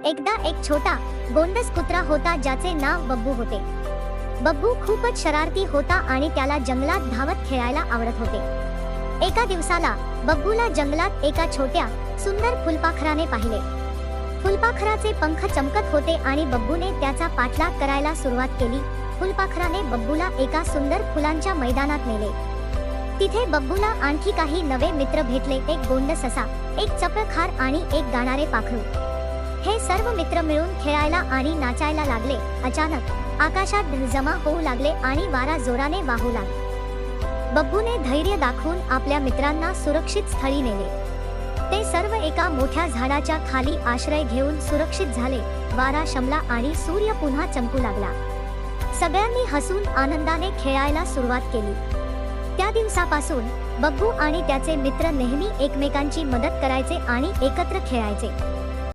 एकदा एक छोटा गोंडस कुत्रा होता ज्याचे नाव बब्बू होते. बब्बू खूपच शरारती होता आणि त्याला जंगलात धावत खेळायला आवडत होते. एका दिवसाला बब्बूला जंगलात एका छोट्या सुंदर फुलपाखराने पाहिले. फुलपाखराचे पंख चमकत होते आणि बब्बूने त्याचा पाठलाग करायला सुरुवात केली. फुलपाखराने बब्बूला एका सुंदर फुलांच्या मैदानात नेले. तिथे बब्बूला आणखी काही नवे मित्र भेटले. एक गोंड ससा, एक चपळ खार आणि एक गाणारे पाखरू. हे सर्व मित्र मिळून खेळायला आणि नाचायला लागले. अचानक आकाशात ढग जमा होऊ लागले आणि वारा जोराने वाहू लागला. बब्बूने धैर्य दाखवून आपल्या मित्रांना सुरक्षित स्थळी नेले. ते सर्व एका मोठ्या झाडाच्या खाली आश्रय घेऊन सुरक्षित झाले. वारा शमला आणि सूर्य पुन्हा चमकू लागला. सगळ्यांनी हसून आनंदाने खेळायला सुरुवात केली. त्या दिवसापासून बब्बू आणि त्याचे मित्र नेहमी एकमेकांची मदत करायचे आणि एकत्र खेळायचे.